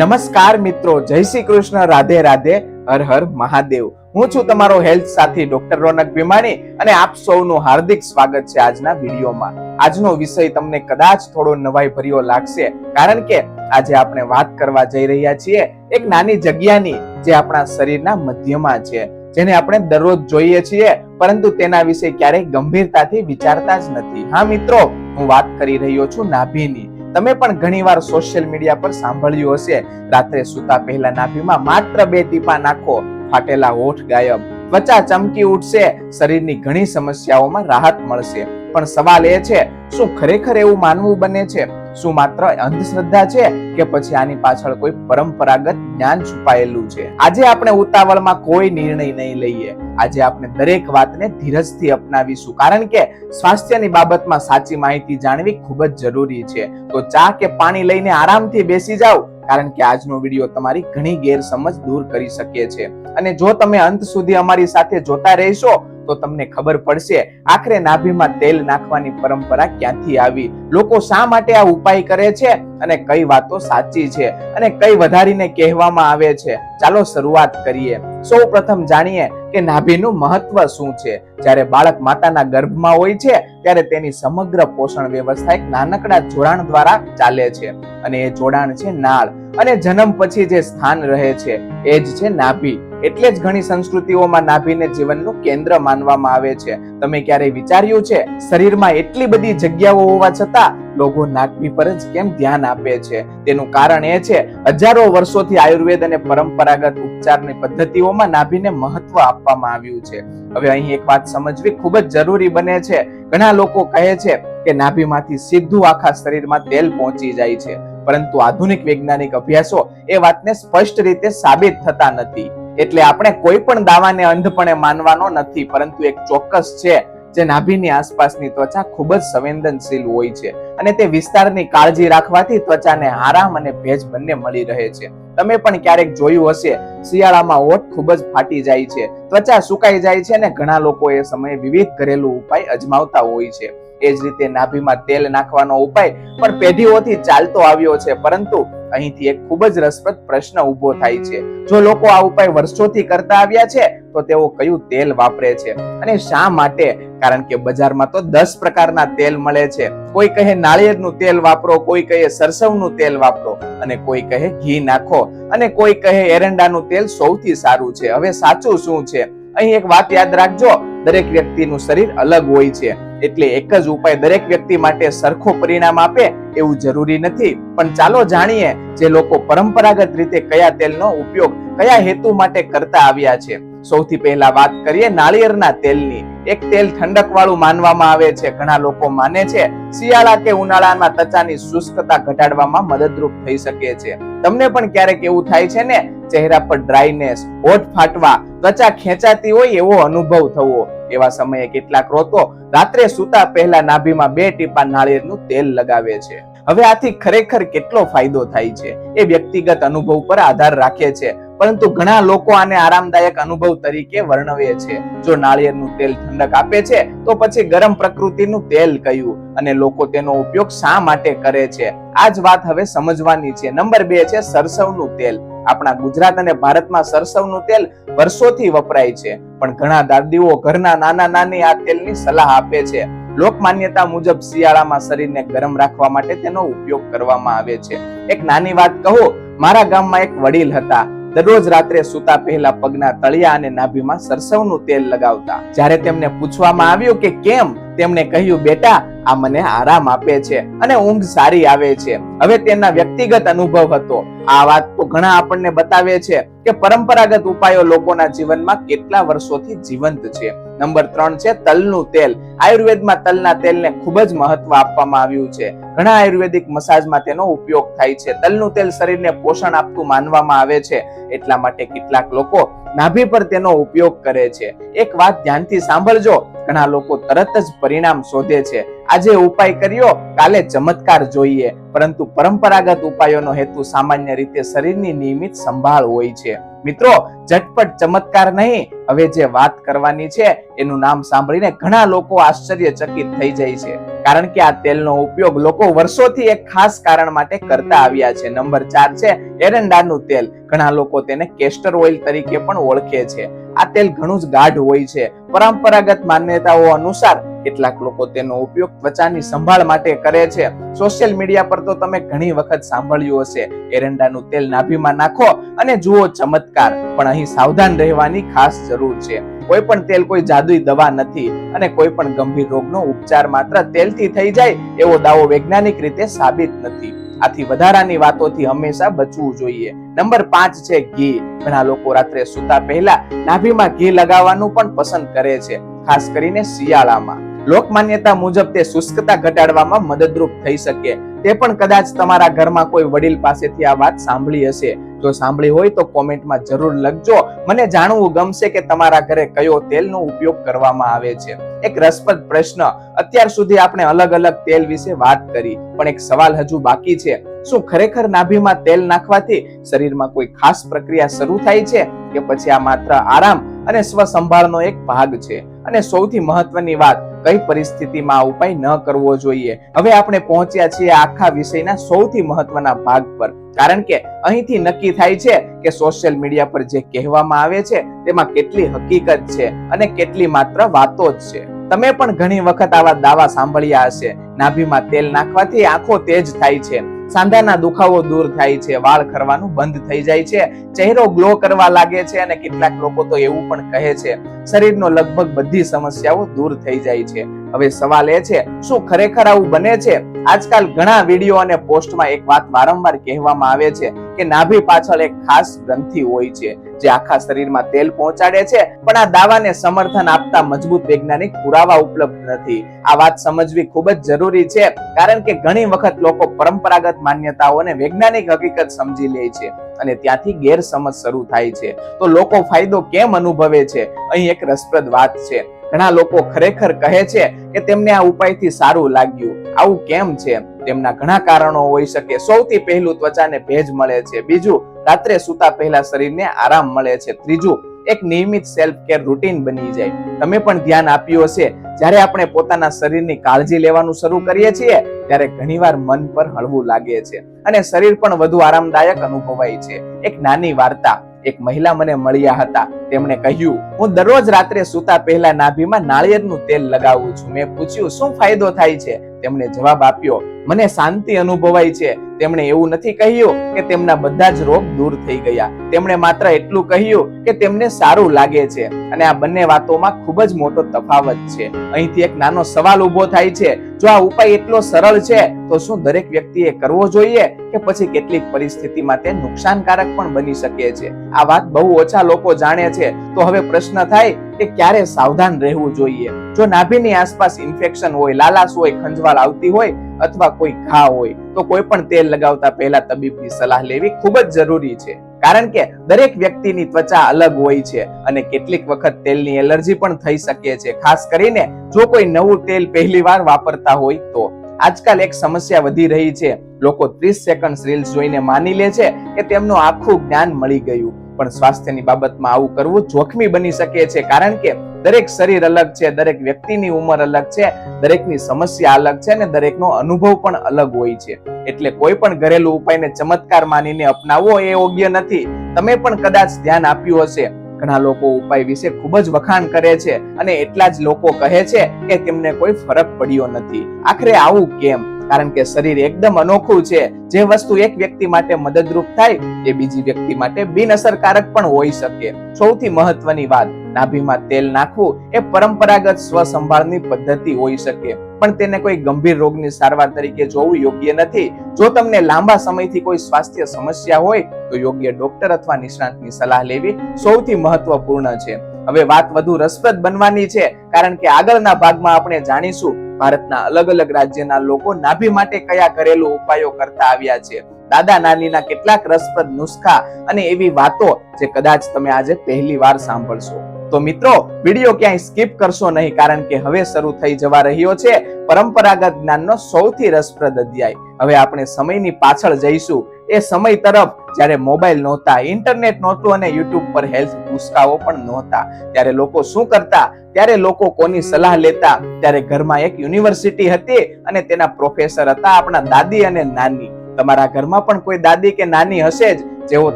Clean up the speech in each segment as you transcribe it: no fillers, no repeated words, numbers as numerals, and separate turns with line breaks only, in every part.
નમસ્કાર મિત્રો, જય શ્રી કૃષ્ણ, રાધે રાધે, હર હર મહાદેવ। હું છું તમારો હેલ્થ સાથી ડોક્ટર રોનક ભીમાણી અને આપ સૌનું હાર્દિક સ્વાગત છે આજના વિડીયોમાં। આજનો વિષય તમને કદાચ થોડો નવાઈ ભર્યો લાગશે, કારણ કે આજે આપણે વાત કરવા જઈ રહ્યા છીએ એક નાની જગ્યાની જે આપણા શરીરના મધ્યમાં છે, જેને આપણે દરરોજ જોઈએ છીએ પરંતુ તેના વિશે ક્યારેય ગંભીરતાથી વિચારતા જ નથી। હા મિત્રો, હું વાત કરી રહ્યો છું નાભીની। તમે પણ ઘણીવાર સોશિયલ મીડિયા પર સાંભળ્યું હશે, રાત્રે સૂતા પહેલા નાભીમાં માત્ર 2 ટીપા નાખો, ફાટેલા હોઠ ગાયબ, ત્વચા ચમકી ઉઠશે, શરીરની ઘણી સમસ્યાઓમાં રાહત મળશે। પણ સવાલ એ છે, શું ખરેખર એવું માનવું બને છે? શું માત્ર અંધશ્રદ્ધા છે કે પછી આની પાછળ કોઈ પરંપરાગત જ્ઞાન છુપાયેલું છે? આજે આપણે ઉતાવળમાં કોઈ નિર્ણય નહીં લઈએ। આજે આપણે દરેક વાતને ધીરજથી અપનાવીશું, કારણ કે સ્વાસ્થ્યની બાબતમાં સાચી માહિતી જાણવી ખૂબ જ જરૂરી છે। તો ચા કે પાણી લઈને આરામથી બેસી જાઓ, કારણ કે આજનો વિડીયો તમારી ઘણી ગેરસમજ દૂર કરી શકે છે। અને જો તમે અંત સુધી અમારી સાથે જોતા રહેશો તો તમને ખબર પડશે આખરે નાભીમાં તેલ નાખવાની પરંપરા ક્યાંથી આવી, લોકો શા માટે આ ઉપાય કરે છે અને કઈ વાતો સાચી છે અને કઈ વધારીને કહેવામાં આવે છે। ચાલો શરૂઆત કરીએ। સૌ પ્રથમ જાણીએ કે નાભીનું મહત્વ શું છે। જ્યારે બાળક માતાના ગર્ભમાં હોય છે ત્યારે તેની સમગ્ર પોષણ વ્યવસ્થા એક નાનકડા જોડાણ દ્વારા ચાલે છે, અને એ જોડાણ છે નાળ, અને જન્મ પછી જે સ્થાન રહે છે એ જ છે નાભી। એટલે જ ઘણી સંસ્કૃતિઓમાં નાભીને જીવનનું કેન્દ્ર માનવામાં આવે છે। તમે ક્યારેય વિચાર્યું છે, શરીરમાં એટલી બધી જગ્યાઓ હોવા છતાં લોકો નાભી પર જ કેમ ધ્યાન આપે છે? તેનું કારણ એ છે, હજારો વર્ષોથી આયુર્વેદ અને પરંપરાગત ઉપચારની પદ્ધતિઓમાં નાભીને મહત્વ આપવામાં આવ્યું છે। હવે અહીં એક વાત સમજવી ખૂબ જ જરૂરી બને છે। ઘણા લોકો કહે છે કે નાભીમાંથી સીધું આખા શરીરમાં તેલ પહોંચી જાય છે, પરંતુ આધુનિક વૈજ્ઞાનિક અભ્યાસો એ વાતને સ્પષ્ટ રીતે સાબિત થતા નથી। એટલે આપણે કોઈ પણ દાવાને અંધપણે માનવાનો નથી, પરંતુ એક ચોક્કસ છે, જે નાભીની આસપાસની ત્વચા ખૂબ જ સંવેદનશીલ હોય છે, અને તે વિસ્તારની કાળજી રાખવાથી ત્વચાને આરામ અને ભેજ બંને મળી રહે છે। તમે પણ ક્યારેક જોયું હશે, શિયાળામાં હોઠ ખૂબ જ ફાટી જાય છે, ત્વચા સુકાઈ જાય છે, અને ઘણા લોકો એ સમયે વિવિધ ઘરેલું ઉપાય અજમાવતા હોય છે। એ જ રીતે નાભીમાં તેલ નાખવાનો ઉપાય પણ પેઢીઓથી ચાલતો આવ્યો છે, પરંતુ અહીંથી એક ખૂબ જ રસપ્રદ પ્રશ્ન ઉભો થાય છે, જો લોકો આ ઉપાય વર્ષોથી કરતા આવ્યા છે તો તેઓ કયું તેલ વાપરે છે અને શા માટે? કારણ કે બજારમાં તો 10 પ્રકારના તેલ મળે છે। કોઈ કહે નાળિયેરનું તેલ વાપરો, કોઈ કહે સરસવનું તેલ વાપરો, અને કોઈ કહે ઘી નાખો, અને કોઈ કહે એરંડાનું તેલ સૌથી સારું છે। હવે સાચું શું છે? અહીં એક વાત યાદ રાખજો, દરેક વ્યક્તિનું શરીર અલગ હોય છે, એટલે એક જ ઉપાય દરેક વ્યક્તિ માટે સરખો પરિણામ આપે એવું જરૂરી નથી। પણ ચાલો જાણીએ, જે લોકો પરંપરાગત રીતે કયા તેલનો ઉપયોગ કયા હેતુ માટે કરતા આવ્યા છે। સૌથી પહેલા વાત કરીએ નાળિયેરના તેલની। એક તેલ ઠંડક વાળું માનવામાં આવે છે। ઘણા લોકો માને છે શિયાળા કે ઉનાળામાં ત્વચાની શુષ્કતા ઘટાડવામાં મદદરૂપ થઈ શકે છે। તમને પણ ક્યારેક એવું થાય છે ને, ચહેરા પર ડ્રાયનેસ, હોઠ ફાટવા, ત્વચા ખેંચાતી હોય એવો અનુભવ થવો? એવા સમયે કેટલાક લોકો રાત્રે સૂતા પહેલા નાભીમાં 2 ટીપા નાળિયેરનું તેલ લગાવે છે। હવે આથી ખરેખર કેટલો ફાયદો થાય છે એ વ્યક્તિગત અનુભવ પર આધાર રાખે છે, પરંતુ ઘણા લોકો આને આરામદાયક અનુભવ તરીકે વર્ણવે છે। જો નાળિયેરનું તેલ ઠંડક આપે છે તો પછી ગરમ પ્રકૃતિનું તેલ કયું, અને લોકો તેનો ઉપયોગ શા માટે કરે છે? આ જ વાત હવે સમજવાની છે। નંબર 2 છે સરસવનું તેલ। આપણા ગુજરાત અને ભારતમાં સરસવનું તેલ વર્ષોથી વપરાય છે, પણ ઘણા દાદીઓ ઘરના નાના નાની આ તેલની સલાહ આપે છે। લોક માન્યતા મુજબ શિયાળામાં શરીરને ગરમ રાખવા માટે તેનો ઉપયોગ કરવામાં આવે છે। એક નાની વાત કહું, મારા ગામમાં એક વડીલ હતા, દરરોજ રાત્રે સૂતા પહેલા પગના તળિયા અને નાભીમાં સરસવનું તેલ લગાવતા। જ્યારે તેમને પૂછવામાં આવ્યું કે કેમ, તેમણે કહ્યું, બેટા, આ મને આરામ આપે છે અને ઊંઘ સારી આવે છે। હવે તેના વ્યક્તિગત અનુભવ હતો। આ વાત તો ઘણા આપણને બતાવે છે કે પરંપરાગત ઉપાયો લોકોના જીવનમાં કેટલા વર્ષોથી જીવંત છે। નંબર 3 છે તલનું તેલ। આયુર્વેદમાં તલના તેલને ખૂબ જ મહત્વ આપવામાં આવ્યું છે। ઘણા આયુર્વેદિક મસાજમાં તેનો ઉપયોગ થાય છે। તલનું તેલ શરીરને પોષણ આપતું માનવામાં આવે છે, એટલા માટે કેટલાક લોકો નાભી પર તેનો ઉપયોગ કરે છે। એક વાત ધ્યાનથી સાંભળજો, ઘણા લોકો તરત જ પરિણામ શોધે છે। આજે ઉપાય કર્યો, કાલે ચમત્કાર જોઈએ, પરંતુ પરંપરાગત ઉપાયોનો હેતુ સામાન્ય રીતે શરીરની નિયમિત સંભાળ હોય છે। મિત્રો, ઝટપટ ચમત્કાર નહીં, હવે જે વાત કરવાની છે એનું નામ સાંભળીને ઘણા લોકો આશ્ચર્યચકિત થઈ જાય છે, કારણ કે આ તેલનો ઉપયોગ લોકો વર્ષોથી એક ખાસ કારણ માટે કરતા આવ્યા છે. નંબર 4 છે એરંડાનું તેલ. ઘણા લોકો તેને કેસ્ટર ઓઇલ તરીકે પણ ઓળખે છે. આ તેલ ઘણું જ ગાઢ હોય છે. પરંપરાગત માન્યતાઓ અનુસાર કેટલાક લોકો તેનો ઉપયોગ ત્વચાની સંભાળ માટે કરે છે. સોશિયલ મીડિયા પર તો તમે ઘણી વખત સાંભળ્યું હશે, એરંડાનું તેલ નાભીમાં નાખો અને જુઓ ચમત્કાર. પણ અહીં સાવધાન રહેવાની ખાસ જરૂર છે. કોઈ પણ તેલ કોઈ જાદુઈ દવા નથી અને કોઈ પણ ગંભીર રોગનો ઉપચાર માત્ર તેલથી થઈ જાય એવો દાવો વૈજ્ઞાનિક રીતે સાબિત નથી. આથી વધારાની વાતોથી હંમેશા બચવું જોઈએ. નંબર 5 છે ઘી. ઘણા લોકો રાત્રે સૂતા પહેલા નાભીમાં ઘી લગાવવાનું પણ પસંદ કરે છે, ખાસ કરીને શિયાળામાં. લોકમાન્યતા મુજબ તે શુષ્કતા ઘટાડવામાં મદદરૂપ થઈ શકે. તે પણ કદાચ તમારા ઘરમાં કોઈ વડીલ પાસેથી આ વાત સાંભળી હશે. જો સાંભળી હોય તો કોમેન્ટમાં જરૂર લખજો. મને જાણવું ગમશે કે તમારા ઘરે કયો તેલનો ઉપયોગ કરવામાં આવે છે. એક રસપ્રદ પ્રશ્ન. અત્યાર સુધી આપણે અલગ અલગ તેલ વિશે વાત કરી, પણ એક સવાલ હજુ બાકી છે. શું ખરેખર નાભીમાં તેલ નાખવાથી શરીરમાં કોઈ ખાસ પ્રક્રિયા શરૂ થાય છે કે પછી આ માત્ર આરામ અને સ્વ સંભાળનો એક ભાગ છે? અને સૌથી મહત્વની વાત, કઈ પરિસ્થિતિમાં આ ઉપાય ન કરવો જોઈએ? હવે આપણે પહોંચ્યા છીએ આખા વિષયના સૌથી મહત્વના ભાગ પર, કારણ કે અહીંથી નક્કી થાય છે કે સોશિયલ મીડિયા પર જે કહેવામાં આવે છે તેમાં કેટલી હકીકત છે અને કેટલી માત્ર વાતો જ છે. તમે પણ ઘણી વખત આવા દાવા સાંભળ્યા હશે. નાભીમાં તેલ નાખવાથી આંખો તેજ થાય છે, સાંધાના દુખાવો દૂર થાય છે, વાળ ખરવાનું બંધ થઈ જાય છે, ચહેરો ગ્લો કરવા લાગે છે અને કેટલાક લોકો તો એવું પણ કહે છે શરીરનો લગભગ બધી સમસ્યાઓ દૂર થઈ જાય છે. હવે સવાલ એ છે, શું ખરેખર આવું બને છે? આજકાલ ઘણા વિડીયો અને પોસ્ટમાં એક વાત વારંવાર કહેવામાં આવે છે કે નાભી પાછળ એક ખાસ ગ્રંથિ હોય છે જે આખા શરીરમાં તેલ પહોંચાડે છે, પણ આ દાવાને સમર્થન આપતા મજબૂત વૈજ્ઞાનિક પુરાવા ઉપલબ્ધ નથી. આ વાત સમજવી ખૂબ જ જરૂરી છે, કારણ કે ઘણી વખત લોકો પરંપરાગત માન્યતાઓને વૈજ્ઞાનિક હકીકત સમજી લે છે અને ત્યાંથી ગેરસમજ શરૂ થાય છે. તો લોકો ફાયદો કેમ અનુભવે છે? અહીં એક રસપ્રદ વાત છે. ઘણા લોકો ખરેખર કહે છે કે તેમને આ ઉપાયથી સારું લાગ્યું. આવું કેમ છે? તેમના ઘણા કારણો હોઈ શકે. સૌથી પહેલું, ત્વચાને ભેજ મળે છે. બીજું, રાત્રે સૂતા પહેલા શરીરને આરામ મળે છે. ત્રીજું, એક નિયમિત સેલ્ફ કેર રૂટીન બની જાય. તમે પણ ધ્યાન આપ્યું હશે, જ્યારે આપણે પોતાના શરીરની કાળજી લેવાનું શરૂ કરીએ છીએ ત્યારે ઘણીવાર મન પર હળવું લાગે છે અને શરીર પણ વધુ આરામદાયક અનુભવાય છે. એક નાની વાર્તા. એક મહિલા મને મળ્યા હતા. તેમણે કહ્યું, હું દરરોજ રાત્રે સૂતા પહેલા નાભીમાં નાળિયેરનું તેલ લગાવું છું. મેં પૂછ્યું, શું ફાયદો થાય છે? તેમણે જવાબ આપ્યો, મને શાંતિ અનુભવાય છે. તેમણે એવું નથી કહ્યું કે તેમના બધા જ રોગ દૂર થઈ ગયા. તેમણે માત્ર એટલું કહ્યું કે તેમને સારું લાગે છે. અને આ બંને વાતોમાં ખૂબ જ મોટો તફાવત છે. અહીંથી એક નાનો સવાલ ઉભો થાય છે, જો આ ઉપાય એટલો સરળ છે તો શું દરેક વ્યક્તિએ કરવો જોઈએ કે પછી કેટલીક પરિસ્થિતિમાં તે નુકસાનકારક પણ બની શકે છે? આ વાત બહુ ઓછા લોકો જાણે છે. તો હવે પ્રશ્ન થાય કે ક્યારે સાવધાન રહેવું જોઈએ? જો નાભીની આસપાસ ઇન્ફેક્શન હોય, લાલાશ હોય, ખંજવાળ આવતી હોય અથવા કોઈ ઘા હોય તો કોઈ પણ તેલ લગાવતા પહેલા તબીબની સલાહ લેવી ખૂબ જ જરૂરી છે, કારણ કે દરેક વ્યક્તિની ત્વચા અલગ હોય છે અને કેટલીક વખત તેલની એલર્જી પણ થઈ શકે છે, ખાસ કરીને જો કોઈ નવું તેલ પહેલી વાર વાપરતા હોય તો. આજકાલ એક સમસ્યા વધી રહી છે. લોકો 30 સેકન્ડ રીલ્સ જોઈને માની લે છે કે તેમનું આખું જ્ઞાન મળી ગયું, પણ સ્વાસ્થ્યની બાબતમાં આવું કરવું જોખમી બની શકે છે, કારણ કે દરેક શરીર અલગ છે, દરેક વ્યક્તિની ઉંમર અલગ છે, દરેકની સમસ્યા અલગ છે અને દરેકનો અનુભવ પણ અલગ હોય છે. એટલે કોઈ પણ ઘરેલું ઉપાયને ચમત્કાર માનીને અપનાવવો એ યોગ્ય નથી. તમે પણ કદાચ ધ્યાન આપ્યું હશે, ઘણા લોકો ઉપાય વિશે ખૂબ જ વખાણ કરે છે અને એટલા જ લોકો કહે છે કે તેમને કોઈ ફરક પડ્યો નથી. આખરે આવું કેમ? કારણ કે શરીર એકદમ અનોખું છે. જે વસ્તુ એક વ્યક્તિ માટે મદદરૂપ થાય એ બીજી વ્યક્તિ માટે બિનઅસરકારક પણ હોઈ શકે. સૌથી મહત્વની વાત, નાભીમાં તેલ નાખવું એ પરંપરાગત સ્વ સંભાળની પદ્ધતિ હોઈ શકે, પણ તેને કોઈ ગંભીર રોગની સારવાર તરીકે જોવું યોગ્ય નથી. જો તમને લાંબા સમયથી કોઈ સ્વાસ્થ્ય સમસ્યા હોય તો યોગ્ય ડોક્ટર અથવા નિષ્ણાતની સલાહ લેવી સૌથી મહત્વપૂર્ણ છે. હવે વાત વધુ રસપ્રદ બનવાની છે, કારણ કે આગળના ભાગમાં આપણે જાણીશું ભારતના અલગ અલગ રાજ્યના લોકો નાભી માટે કયા ઘરેલું ઉપાયો કરતા આવ્યા છે, દાદા નાનીના કેટલાક રસપ્રદ નુસ્ખા અને એવી વાતો જે કદાચ તમે આજે પહેલી વાર સાંભળશો. તો મિત્રો વિડીયો ક્યાંય સ્કીપ કરશો નહીં, કારણ કે હવે શરૂ થઈ જવા રહ્યો છે પરંપરાગત જ્ઞાનનો સૌથી રસપ્રદ અધ્યાય. હવે આપણે સમયની પાછળ જઈશું, એ સમય તરફ જ્યારે મોબાઈલ નહોતા, ઇન્ટરનેટ નહોતું અને યુટ્યુબ પર હેલ્થ ટુસ્કાઓ પણ નહોતા. ત્યારે લોકો શું કરતા, ત્યારે લોકો કોની સલાહ લેતા? ત્યારે ઘરમાં એક યુનિવર્સિટી હતી અને તેના પ્રોફેસર હતા આપણા દાદી અને નાની. તમારા ઘરમાં પણ કોઈ દાદી કે નાની હશે જ, જેઓ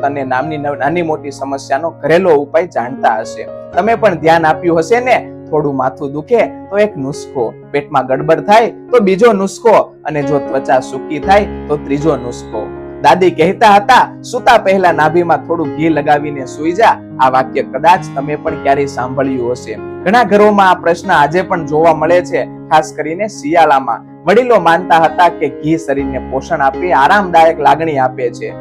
તને નાની મોટી સમસ્યાનો ઘરેલો ઉપાય જાણતા હશે. તમે પણ ધ્યાન આપ્યું હશે ને, થોડું માથું દુખે તો એક નુસ્ખો, પેટમાં ગડબડ થાય તો બીજો નુસ્ખો, અને જો ત્વચા સૂકી થાય તો ત્રીજો નુસ્ખો. દાદી કહેતા હતા, સૂતા પહેલા નાભીમાં થોડું ઘી લગાવીને સૂઈ જા. આ વાક્ય કદાચ તમે પણ ક્યારેય સાંભળ્યું હશે. ઘણા ઘરોમાં આ પ્રશ્ન આજે પણ જોવા મળે છે, ખાસ કરીને શિયાળામાં. વડીલો માનતા હતા કે ઘી શરીરને પોષણ આપી આરામદાયક લાગણી આપે છે.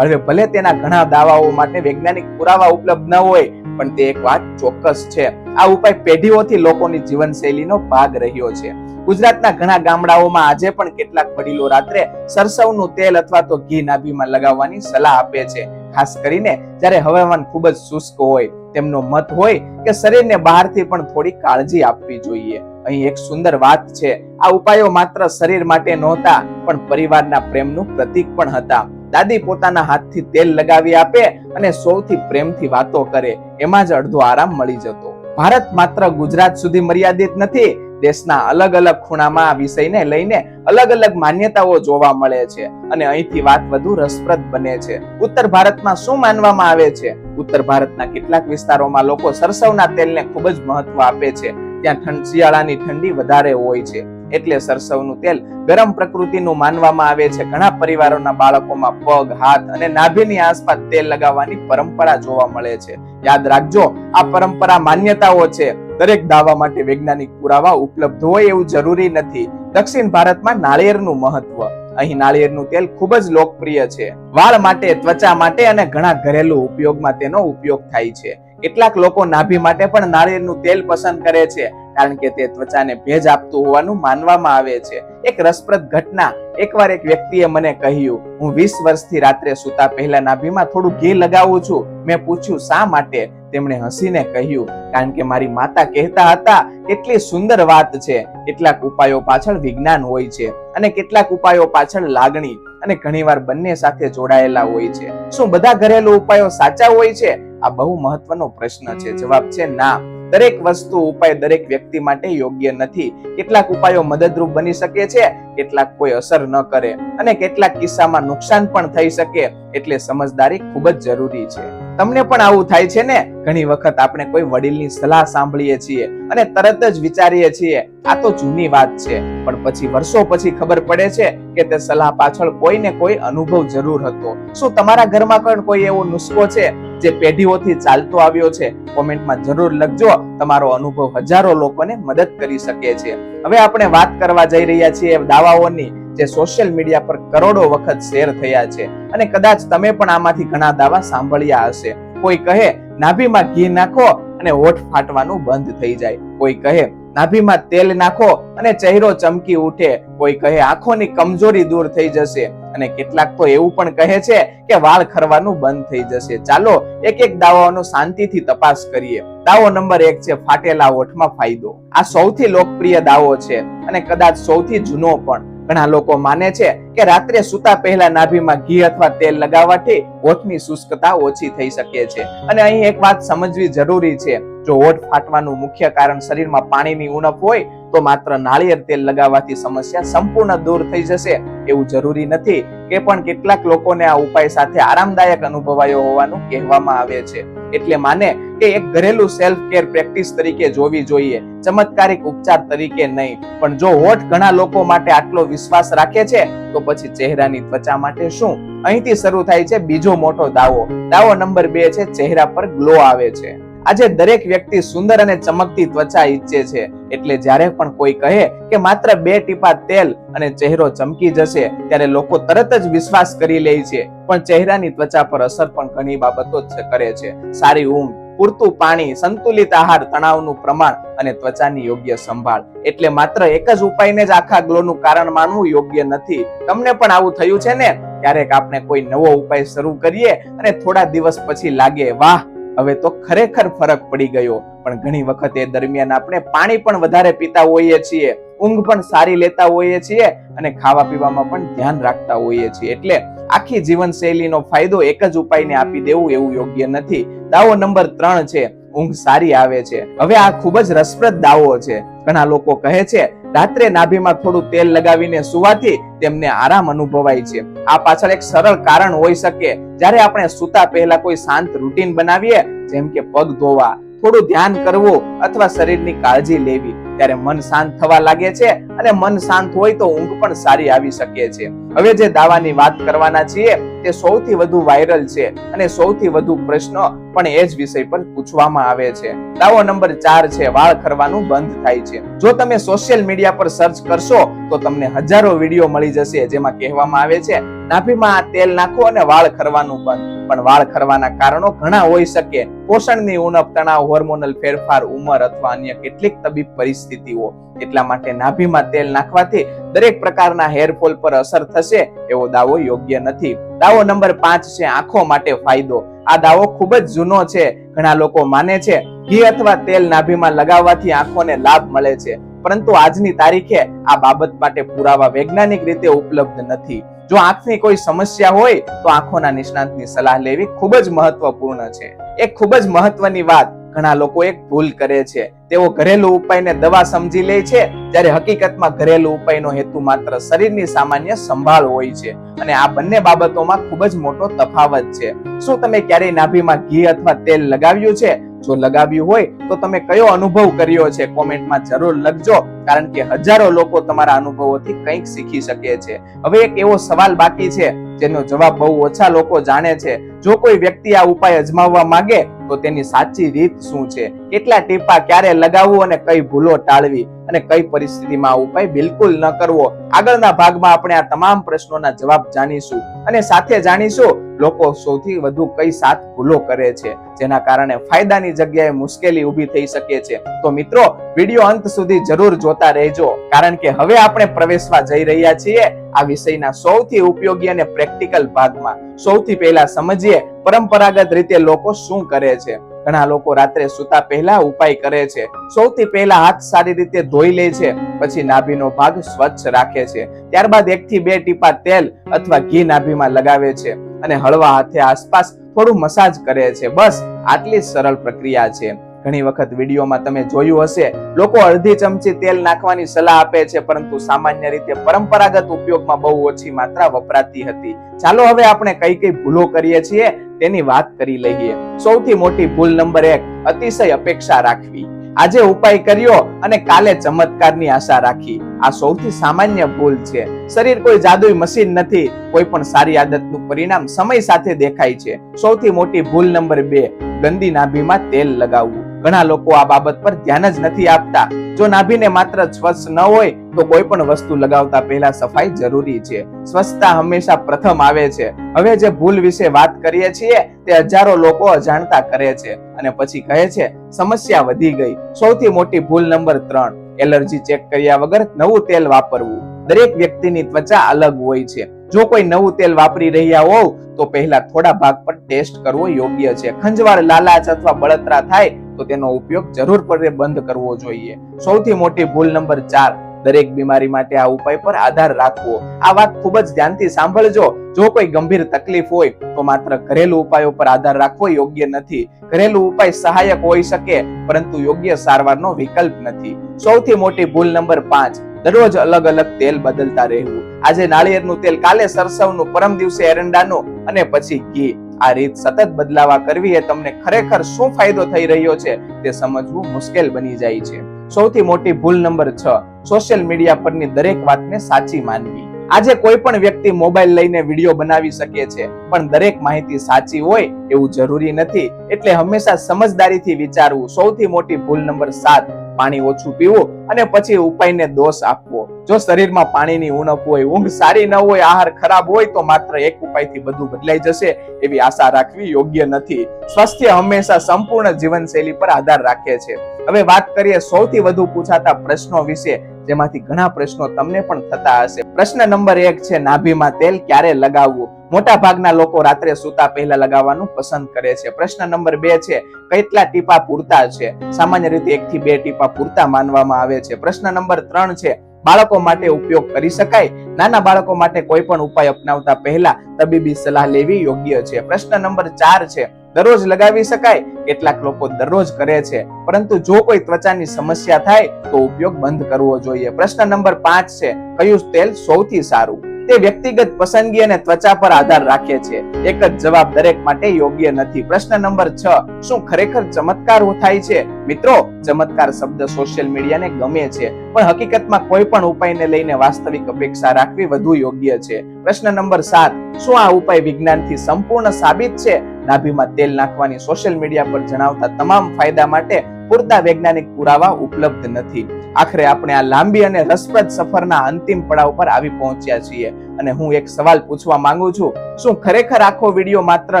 ભલે તેના ઘણા દાવાઓ માટે વૈજ્ઞાનિક પુરાવા ઉપલબ્ધ ન હોય, પણ તે એક વાત ચોક્કસ છે, આ ઉપાય પેઢીઓથી લોકોની જીવનશૈલીનો ભાગ રહ્યો છે. ગુજરાતના ઘણા ગામડાઓમાં આજે પણ કેટલાક વડીલો રાત્રે સરસવનું તેલ અથવા તો ઘી નાભીમાં લગાવવાની સલાહ આપે છે. ખાસ કરીને જ્યારે હવામાન ખૂબ જ શુષ્ક હોય. તેમનો મત હોય કે શરીરને બહારથી પણ થોડી કાળજી આપવી જોઈએ. અહીં એક સુંદર વાત છે, આ ઉપાયો માત્ર શરીર માટે નહોતા, પણ પરિવારના પ્રેમનું પ્રતીક પણ હતા. દાદી પોતાના હાથથી તેલ લગાવી આપે અને સૌથી પ્રેમથી વાતો કરે, એમાં જ અડધો આરામ મળી જતો. ભારત માત્ર ગુજરાત સુધી મર્યાદિત નથી. દેશના અલગ અલગ ખૂણામાં આ વિષયને લઈને અલગ અલગ માન્યતાઓ જોવા મળે છે, અને અહીંથી વાત વધુ રસપ્રદ બને છે. ઉત્તર ભારતમાં શું માનવામાં આવે છે? ઉત્તર ભારતના કેટલાક વિસ્તારોમાં લોકો સરસવના તેલને ખૂબ જ મહત્વ આપે છે. ત્યાં શિયાળાની ઠંડી વધારે હોય છે, એટલે સરસવનું તેલ ગરમ પ્રકૃતિનું માનવામાં આવે છે. ઘણા પરિવારોના બાળકોમાં પગ, હાથ અને નાભીની આસપાસ તેલ લગાવવાની પરંપરા જોવા મળે છે. યાદ રાખજો, આ પરંપરા માન્યતાઓ છે. દરેક દાવા માટે વૈજ્ઞાનિક પુરાવા ઉપલબ્ધ હોય એવું જરૂરી નથી. દક્ષિણ ભારતમાં નાળિયેરનું મહત્વ. અહીં નાળિયેરનું તેલ ખૂબ જ લોકપ્રિય છે. વાળ માટે, ત્વચા માટે અને ઘણા ઘરેલું ઉપયોગમાં તેનો ઉપયોગ થાય છે. કેટલાક લોકો નાભી માટે પણ નાળિયેરનું તેલ પસંદ કરે છે, કારણ કે તે ત્વચાને ભેજ આપતું હોવાનું માનવામાં આવે છે. એક રસપ્રદ ઘટના, એકવાર એક વ્યક્તિએ મને કહ્યું, હું 20 વર્ષથી રાત્રે સૂતા પહેલા નાભીમાં થોડું ઘી લગાવું છું. મેં પૂછ્યું શા માટે? તેમણે હસીને કહ્યું, કારણ કે મારી માતા કહેતા હતા. કેટલી સુંદર વાત છે. કેટલાક ઉપાયો પાછળ વિજ્ઞાન હોય છે, અને કેટલાક ઉપાયો પાછળ લાગણી, અને ઘણીવાર બંને સાથે જોડાયેલા હોય છે. શું બધા ઘરેલું ઉપાયો સાચા હોય છે? આ બહુ મહત્વનો પ્રશ્ન છે. જવાબ છે ના. દરેક વસ્તુ ઉપાય દરેક વ્યક્તિ માટે યોગ્ય નથી. કેટલાક ઉપાયો મદદરૂપ બની શકે છે, કેટલાક કોઈ અસર ન કરે, અને કેટલાક કિસ્સામાં નુકસાન પણ થઈ શકે. એટલે સમજદારી ખૂબ જ જરૂરી છે. તમને પણ આવું થાય છે ને? ઘણી વખત આપણે કોઈ વડીલની સલાહ સાંભળીએ છીએ અને તરત જ વિચારીએ છીએ આ તો જૂની વાત છે, પણ પછી વર્ષો પછી ખબર પડે છે કે તે સલાહ પાછળ કોઈ ને કોઈ અનુભવ જરૂર હતો. શું તમારા ઘરમાં પણ કોઈ એવો નુસ્ખો છે જે પેઢીઓથી ચાલતો આવ્યો છે? કોમેન્ટમાં જરૂર લખજો. તમારો અનુભવ હજારો લોકોને મદદ કરી શકે છે. હવે આપણે વાત કરવા જઈ રહ્યા છીએ દાવાઓની, જે સોશિયલ મીડિયા પર કરોડો વખત શેર થયા છે, અને કદાચ તમે પણ આમાંથી ઘણા દાવા સાંભળ્યા હશે. કોઈ કહે નાભીમાં ઘી નાખો અને હોઠ ફાટવાનું બંધ થઈ જાય. કોઈ કહે નાભીમાં તેલ નાખો અને ચહેરો ચમકી ઉઠે. કોઈ કહે આંખોની કમજોરી દૂર થઈ જશે, અને કેટલાક તો એવું પણ કહે છે કે વાળ ખરવાનું બંધ થઈ જશે. ચાલો એક એક દાવાઓનો શાંતિથી તપાસ કરીએ. દાવો નંબર 1 છે ફાટેલા હોઠમાં ફાયદો. આ સૌથી લોકપ્રિય દાવો છે, અને કદાચ સૌથી જૂનો પણ. ઘણા લોકો માને છે કે રાત્રે સૂતા પહેલા નાભીમાં ઘી અથવા તેલ લગાવવાથી હોઠની શુષ્કતા ઓછી થઈ શકે છે. અને અહીં એક વાત સમજવી જરૂરી છે, જો હોઠ ફાટવાનું મુખ્ય કારણ શરીરમાં પાણીની ઉણપ હોય તો માત્ર નાળિયેર તેલ લગાવવાથી સમસ્યા સંપૂર્ણ દૂર થઈ જશે એવું જરૂરી નથી. કે પણ કેટલાક લોકોને આ ઉપાય સાથે આરામદાયક અનુભવાયો હોવાનું કહેવામાં આવે છે. એટલે માને કે એક ઘરેલું સેલ્ફ કેર પ્રેક્ટિસ તરીકે જોવી જોઈએ, ચમત્કારિક ઉપચાર તરીકે નહીં. પણ જો હોઠ ઘણા લોકો માટે આટલો વિશ્વાસ રાખે છે, તો પછી ચહેરાની ત્વચા માટે શું? અહીંથી શરૂ થાય છે બીજો મોટો દાવો. દાવો નંબર 2 છે ચહેરા પર ગ્લો આવે છે. આજે દરેક વ્યક્તિ સુંદર અને ચમકતી ત્વચા ઈચ્છે છે, એટલે જ્યારે પણ કોઈ કહે કે માત્ર 2 ટીપા તેલ અને ચહેરો ચમકી જશે, ત્યારે લોકો તરત જ વિશ્વાસ કરી લે છે. પણ ચહેરાની ત્વચા પર અસર પણ ઘણી બાબતો કરે છે. સારી ઊંઘ, પૂરતું પાણી, સંતુલિત આહાર, તણાવનું પ્રમાણ અને ત્વચાની યોગ્ય સંભાળ. એટલે માત્ર એક જ ઉપાયને જ આખા ગ્લોનું કારણ માનવું યોગ્ય નથી. તમને પણ આવું થયું છે ને? ક્યારેક આપણે કોઈ નવો ઉપાય શરૂ કરીએ અને થોડા દિવસ પછી લાગે વાહ, હવે તો ખરેખર ફરક પડી ગયો. પણ ઘણી વખત એ દરમિયાન આપણે પાણી પણ વધારે પીતા હોઈએ છીએ, ઊંઘ પણ સારી લેતા હોઈએ છીએ અને ખાવા પીવામાં પણ ધ્યાન રાખતા હોઈએ છીએ. એટલે આખી જીવનશૈલીનો ફાયદો એક જ ઉપાયને આપી દેવું એવું યોગ્ય નથી. દાવો નંબર 3 છે, ઊંઘ સારી આવે છે. હવે આ ખૂબ જ રસપ્રદ દાવો છે. ઘણા લોકો કહે છે રાત્રે નાભીમાં થોડું તેલ લગાવીને સુવાથી તેમને આરામ અનુભવાય છે. આ પાછળ એક સરળ કારણ હોઈ શકે. જ્યારે આપણે સૂતા પહેલા કોઈ શાંત રૂટીન બનાવીએ, જેમ કે પગ ધોવા, થોડું ધ્યાન કરવું અથવા શરીરની કાળજી લેવી, ત્યારે મન શાંત થવા લાગે છે અને મન શાંત હોય તો ઊંઘ પણ સારી આવી શકે છે. હવે જે દાવાની વાત કરવાના છીએ તે સૌથી વધુ વાયરલ છે અને સૌથી વધુ પ્રશ્નો પણ એ જ વિષય પર પૂછવામાં આવે છે. દાવો નંબર 4 છે, વાળ ખરવાનું બંધ થાય છે. જો તમે સોશિયલ મીડિયા પર સર્ચ કરશો તો તમને હજારો વિડીયો મળી જશે જેમાં કહેવામાં આવે છે નાભીમાં આ તેલ નાખો અને વાળ ખરવાનું બંધ. પણ વાળ ખરવાના કારણો ઘણા હોઈ શકે. પોષણની ઉણપ, તણાવ, હોર્મોનલ ફેરફાર, ઉંમર અથવા અન્ય કેટલીક તબીબ પરિસ્થિતિઓ. એટલા માટે નાભીમાં તેલ નાખવાથી દરેક પ્રકારના હેરફોલ પર અસર થશે એવો દાવો યોગ્ય નથી. દાવો નંબર 5 છે, આંખો માટે ફાયદો. આ દાવો ખૂબ જ જૂનો છે. ઘણા લોકો માને છે ઘી અથવા તેલ નાભીમાં લગાવવાથી આંખોને લાભ મળે છે, પરંતુ આજની તારીખે આ બાબત માટે પુરાવા વૈજ્ઞાનિક રીતે ઉપલબ્ધ નથી. જો આંખની કોઈ સમસ્યા હોય તો આંખોના નિષ્ણાતની સલાહ લેવી ખૂબ જ મહત્વપૂર્ણ છે. એક ખૂબ જ મહત્વની વાત, ઘણા લોકો એક ભૂલ કરે છે. તેઓ ઘરેલું ઉપાયને દવા સમજી લે છે, જ્યારે હકીકતમાં ઘરેલું ઉપાયનો હેતુ માત્ર શરીરની સામાન્ય સંભાળ હોય છે. અને આ બંને બાબતોમાં ખૂબ જ મોટો તફાવત છે. શું તમે ક્યારેય નાભીમાં ઘી અથવા તેલ લગાવ્યું છે? જો લગાવ્યું હોય તો તમે કયો અનુભવ કર્યો છે? કોમેન્ટમાં જરૂર લખજો, કારણ કે હજારો લોકો તમારા અનુભવોથી કંઈક શીખી શકે છે. હવે એક એવો સવાલ બાકી છે જેનો જવાબ બહુ ઓછા લોકો જાણે છે. જો કોઈ વ્યક્તિ આ ઉપાય અજમાવવા માંગે તો તેની સાચી રીત શું છે? કેટલા ટીપા ક્યારે લગાવવું અને કઈ ભૂલો ટાળવી અને કઈ પરિસ્થિતિમાં આ ઉપાય બિલકુલ ન કરવો? આગળના ભાગમાં આપણે આ તમામ પ્રશ્નોના જવાબ જાણીશું અને સાથે જાણીશું લોકો સૌથી વધુ કઈ 7 ભૂલો કરે છે જેના કારણે ફાયદાની જગ્યાએ મુશ્કેલી ઊભી થઈ શકે છે. તો મિત્રો, વિડીયો અંત સુધી જરૂર જોતા રહેજો, કારણ કે હવે આપણે પ્રવેશવા જઈ રહ્યા છીએ આ વિષયના સૌથી ઉપયોગી અને પ્રેક્ટિકલ ભાગમાં. સૌથી પહેલા સમજીએ પરંપરાગત રીતે લોકો શું કરે છે. ઘણા લોકો રાત્રે સૂતા પહેલા ઉપાય કરે છે. સૌથી પહેલા હાથ સારી રીતે ધોઈ લે છે, પછી નાભીનો ભાગ સ્વચ્છ રાખે છે. ત્યારબાદ 1 થી 2 ટીપા તેલ અથવા ઘી નાભીમાં લગાવે છે અને હળવા હાથે આસપાસ થોડું મસાજ કરે છે. બસ આટલી સરળ પ્રક્રિયા છે. ઘણી વખત વિડીયોમાં તમે જોયું હશે, લોકો અડધી ચમચી તેલ નાખવાની સલાહ આપે છે, પરંતુ સામાન્ય રીતે પરંપરાગત ઉપયોગમાં બહુ ઓછી માત્રા વપરાતી હતી. ચાલો હવે આપણે કઈ કઈ ભૂલો કરીએ છીએ તેની વાત કરી લઈએ. સૌથી મોટી ભૂલ નંબર 1, અતિશય અપેક્ષા રાખવી. આજે ઉપાય કર્યો અને કાલે ચમત્કારની આશા રાખી. આ સૌથી સામાન્ય ભૂલ છે. શરીર કોઈ જાદુઈ મશીન નથી. કોઈ પણ સારી આદતનું પરિણામ સમય સાથે દેખાય છે. સૌથી મોટી ભૂલ નંબર 2, ગંદી નાભીમાં તેલ લગાવવું. ઘણા લોકો આ બાબત પર ધ્યાન જ નથી આપતા. જો નાભીને માત્ર સ્વચ્છ ન હોય તો કોઈ પણ વસ્તુ લગાવતા પહેલા સફાઈ જરૂરી છે. સ્વચ્છતા હંમેશા પ્રથમ આવે છે. હવે જે ભૂલ વિશે વાત કરીએ છીએ તે હજારો લોકો અજાણતા કરે છે અને પછી કહે છે સમસ્યા વધી ગઈ. સૌથી મોટી ભૂલ નંબર 3, એલર્જી ચેક કર્યા વગર નવું તેલ વાપરવું. દરેક વ્યક્તિની ત્વચા અલગ હોય છે. જો કોઈ નવું તેલ વાપરી રહ્યા હોવ તો પહેલા થોડા ભાગ પર ટેસ્ટ કરવો યોગ્ય છે. ખંજવાળ, લાલાચ અથવા બળતરા થાય તો તેનો ઉપયોગ જરૂર પડે બંધ કરવો જોઈએ. સૌથી મોટી ભૂલ નંબર 4, દરેક બીમારી માટે આ ઉપાય પર આધાર રાખવો. આ વાત ખૂબ જ ધ્યાનથી સાંભળજો. જો કોઈ ગંભીર તકલીફ હોય તો માત્ર ઘરેલું ઉપાયો પર આધાર રાખવો યોગ્ય નથી. ઘરેલું ઉપાય સહાયક હોઈ શકે, પરંતુ યોગ્ય સારવારનો વિકલ્પ નથી. સૌથી મોટી ભૂલ નંબર 5, દરરોજ અલગ અલગ તેલ બદલતા રહેવું. આજે નાળિયેરનું તેલ, કાલે સરસવનું, પરમ દિવસે એરંડાનું અને પછી ઘી. આ રીત સતત બદલાવા કરવી એ તમને ખરેખર શું ફાયદો થઈ રહ્યો છે તે સમજવું મુશ્કેલ બની જાય છે. સૌથી મોટી ભૂલ નંબર 6, સોશિયલ મીડિયા પરની દરેક વાતને સાચી માનવી. આજે કોઈ પણ વ્યક્તિ મોબાઈલ લઈને વિડીયો બનાવી શકે છે, પણ દરેક માહિતી સાચી હોય એવું જરૂરી નથી. એટલે હંમેશા સમજદારીથી વિચારવું. સૌથી મોટી ભૂલ નંબર 7, પાણી ઓછું પીવું અને પછી ઉપાયને દોષ આપવો. જો શરીરમાં પાણીની ઉણપ હોય, ઊંઘ સારી ન હોય, આહાર ખરાબ હોય તો માત્ર એક ઉપાયથી બધું બદલાઈ જશે એવી આશા રાખવી યોગ્ય નથી. સ્વાસ્થ્ય હંમેશા સંપૂર્ણ જીવનશૈલી પર આધાર રાખે છે. હવે વાત કરીએ સૌથી વધુ પૂછાતા પ્રશ્નો વિશે, જેમાંથી ઘણા પ્રશ્નો તમને પણ થતા હશે. પ્રશ્ન નંબર 1 છે, નાભીમાં તેલ ક્યારે લગાવવું? મોટા ભાગના લોકો રાત્રે સૂતા પહેલા લગાવવાનું પસંદ કરે છે. પ્રશ્ન નંબર 2 છે, કેટલા ટીપા પૂરતા છે? સામાન્ય રીતે 1 થી 2 ટીપા પૂરતા માનવામાં આવે છે. પ્રશ્ન નંબર 3 છે, બાળકો માટે ઉપયોગ કરી શકાય? નાના બાળકો માટે કોઈ પણ ઉપાય અપનાવતા પહેલા તબીબી સલાહ લેવી યોગ્ય છે. પ્રશ્ન નંબર 4 છે, દરરોજ લગાવી શકાય? કેટલાક લોકો દરરોજ કરે છે, પરંતુ જો કોઈ ત્વચાની સમસ્યા થાય તો ઉપયોગ બંધ કરવો જોઈએ. પ્રશ્ન નંબર 5 છે, કયું તેલ સૌથી સારું? તે વ્યક્તિગત પસંદગી અને ત્વચા પર આધાર રાખે છે. એક જ જવાબ દરેક માટે યોગ્ય નથી. પ્રશ્ન નંબર 6, શું ખરેખર ચમત્કાર થાય છે? મિત્રો, ચમત્કાર શબ્દ સોશિયલ મીડિયાને ગમે છે, પણ હકીકતમાં કોઈ પણ ઉપાયને લઈને વાસ્તવિક અપેક્ષા રાખવી વધુ યોગ્ય છે. પ્રશ્ન નંબર 7, શું આ ઉપાય વિજ્ઞાનથી સંપૂર્ણ સાબિત છે? નાભીમાં તેલ નાખવાની સોશિયલ મીડિયા પર જણાવતા તમામ ફાયદા માટે પૂરતા વૈજ્ઞાનિક પુરાવા ઉપલબ્ધ નથી. આખરે આપણે આ લાંબી અને રસપ્રદ સફરના અંતિમ પડાવ પર આવી પહોંચ્યા છીએ અને હું એક સવાલ પૂછવા માંગુ છું, શું ખરેખર આખો વિડિયો માત્ર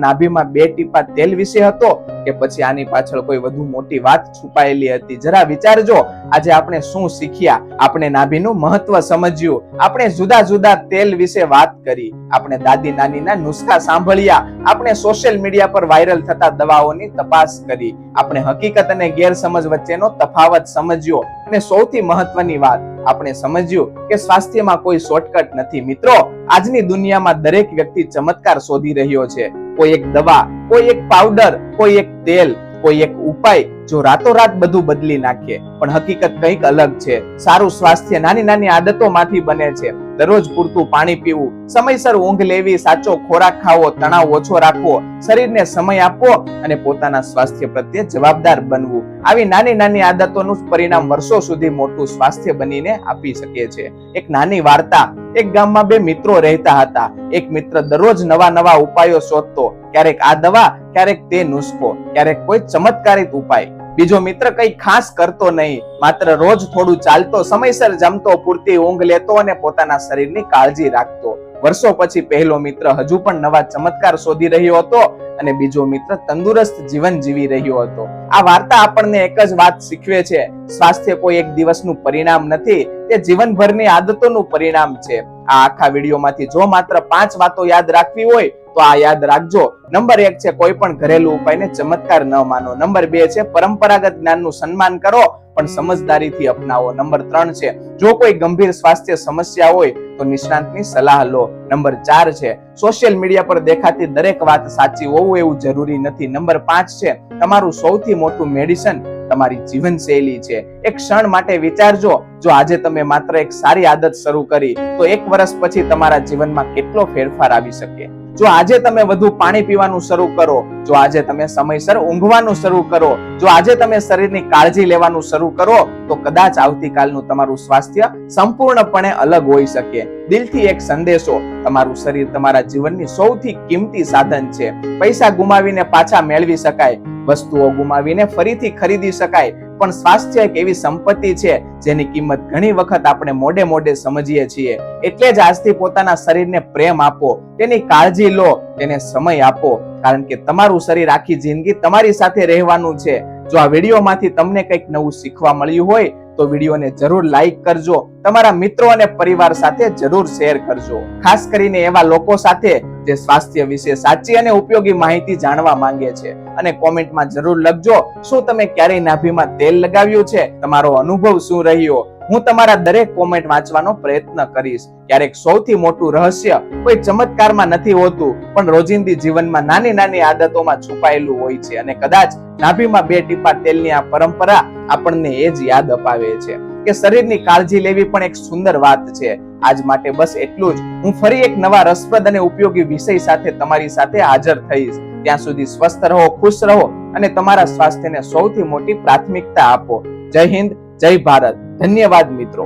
નાભીમાં 2 ટીપા તેલ વિશે હતો કે પછી આની પાછળ કોઈ વધુ મોટી વાત છુપાયેલી હતી? જરા વિચારજો. આજે આપણે શું શીખ્યા? આપણે નાભીનું મહત્વ સમજ્યું, આપણે જુદા જુદા તેલ વિશે વાત કરી, આપણે દાદી નાનીના નુસ્ખા સાંભળ્યા, આપણે સોશિયલ મીડિયા પર વાયરલ થતા દવાઓની તપાસ કરી, આપણે હકીકત અને ગેરસમજ વચ્ચેનો તફાવત સમજ્યો અને સૌથી મહત્વની વાત, આપણે સમજ્યું કે સ્વાસ્થ્યમાં કોઈ શોર્ટકટ નથી. મિત્રો, આજની દુનિયામાં દરેક વ્યક્તિ ચમત્કાર શોધી રહ્યો છે. કોઈ એક દવા, કોઈ એક પાવડર, કોઈ એક તેલ, કોઈ એક ઉપાય જો રાતોરાત બધું બદલી નાખે, પણ હકીકત કંઈક અલગ છે. સારું સ્વાસ્થ્ય નાની નાની આદતોમાંથી બને છે. દરરોજ પૂરતું પાણી પીવું, સમયસર ઊંઘ લેવી, સાચો ખોરાક ખાવો, તણાવ ઓછો રાખવો, શરીરને સમય આપવો અને પોતાના સ્વાસ્થ્ય પ્રત્યે જવાબદાર બનવું. આવી નાની નાની આદતોનું પરિણામ વર્ષો સુધી મોટું સ્વાસ્થ્ય બનીને આપી શકે છે. એક નાની વાર્તા. એક ગામમાં 2 મિત્રો રહેતા હતા. એક મિત્ર દરરોજ નવા નવા ઉપાયો શોધતો, ક્યારેક આ દવા, ક્યારેક તે નુસ્ખો, ક્યારેક કોઈ ચમત્કારિક ઉપાય. બીજો મિત્ર કઈ ખાસ કરતો નહીં, માત્ર રોજ થોડું ચાલતો, સમયસર જમતો, પૂરતી ઊંઘ લેતો અને પોતાના શરીરની કાળજી રાખતો. વર્ષો પછી પહેલો મિત્ર હજુ પણ નવા ચમત્કાર શોધી રહ્યો હતો અને બીજો મિત્ર તંદુરસ્ત જીવન જીવી રહ્યો હતો. આ વાર્તા આપણને એક જ વાત શીખવે છે, સ્વાસ્થ્ય કોઈ એક દિવસનું પરિણામ નથી, તે જીવનભરની આદતોનું પરિણામ છે. આ આખા વિડીયોમાંથી જો માત્ર 5 વાતો યાદ રાખવી હોય તો આ યાદ રાખજો. નંબર 1 છે, કોઈ પણ ઘરેલું ઉપાયને ચમત્કાર ન માનો. નંબર 2 છે, પરંપરાગત જ્ઞાનનું સન્માન કરો પણ સમજદારીથી અપનાવો. નંબર 3 છે, જો કોઈ ગંભીર સ્વાસ્થ્ય સમસ્યા હોય તો નિષ્ણાતની સલાહ લો. નંબર 4 છે, સોશિયલ મીડિયા પર દેખાતી દરેક વાત સાચી હોવું એવું જરૂરી નથી. નંબર 5 છે, તમારું સૌથી મોટું મેડિસિન તમારી જીવનશૈલી છે. એક ક્ષણ માટે વિચારજો, જો આજે તમે માત્ર એક સારી આદત શરૂ કરી તો 1 વર્ષ પછી તમારા જીવનમાં કેટલો ફેરફાર આવી શકે. જો આજે તમે વધુ પાણી પીવાનું શરૂ કરો, જો આજે તમે સમયસર ઊંઘવાનું શરૂ કરો, જો આજે તમે શરીરની કાળજી લેવાનું શરૂ કરો, તો કદાચ આવતીકાલનું તમારું સ્વાસ્થ્ય સંપૂર્ણપણે અલગ હોઈ શકે. દિલથી એક સંદેશો, તમારું શરીર તમારા જીવનની સૌથી કિંમતી સાધન છે. પૈસા ગુમાવીને પાછા મેળવી શકાય, વસ્તુઓ ગુમાવીને ફરીથી ખરીદી શકાય, પણ સ્વાસ્થ્ય એક એવી સંપત્તિ છે જેની કિંમત ઘણી વખત આપણે મોઢે મોઢે સમજીએ છીએ. એટલે જ આજથી પોતાના શરીરને પ્રેમ આપો, તેની કાળજી લો, તેને સમય આપો, કારણ કે તમારું શરીર આખી જિંદગી તમારી સાથે રહેવાનું છે. જો આ વિડીયોમાંથી તમને કંઈક નવું શીખવા મળ્યું હોય તો વિડીયોને જરૂર લાઈક કરજો, તમારા મિત્રો અને પરિવાર સાથે જરૂર શેર કરજો, ખાસ કરીને એવા લોકો સાથે જે સ્વાસ્થ્ય વિશે સાચી અને ઉપયોગી માહિતી જાણવા માંગે છે. અને કોમેન્ટમાં જરૂર લખજો, શું તમે ક્યારેય નાભીમાં તેલ લગાવ્યું છે? તમારો અનુભવ શું રહ્યો? હું તમારા દરેક કોમેન્ટ વાંચવાનો પ્રયત્ન કરીશ. ક્યારેક સૌથી મોટું રહસ્ય કોઈ ચમત્કારમાં નથી હોતું, પણ રોજિંદી જીવનમાં નાની નાની આદતોમાં છુપાયેલું હોય છે. અને કદાચ નાભીમાં 2 ટીપા તેલની આ પરંપરા આપણને એ જ યાદ અપાવે છે કે શરીરની કાળજી લેવી પણ એક સુંદર વાત છે. આજ માટે બસ એટલું જ. હું ફરી એક નવા રસપ્રદ અને ઉપયોગી વિષય સાથે તમારી સાથે હાજર થઈશ. ત્યાં સુધી સ્વસ્થ રહો, ખુશ રહો અને તમારા સ્વાસ્થ્યને સૌથી મોટી પ્રાથમિકતા આપો. જય હિન્દ, જય ભારત. ધન્યવાદ મિત્રો.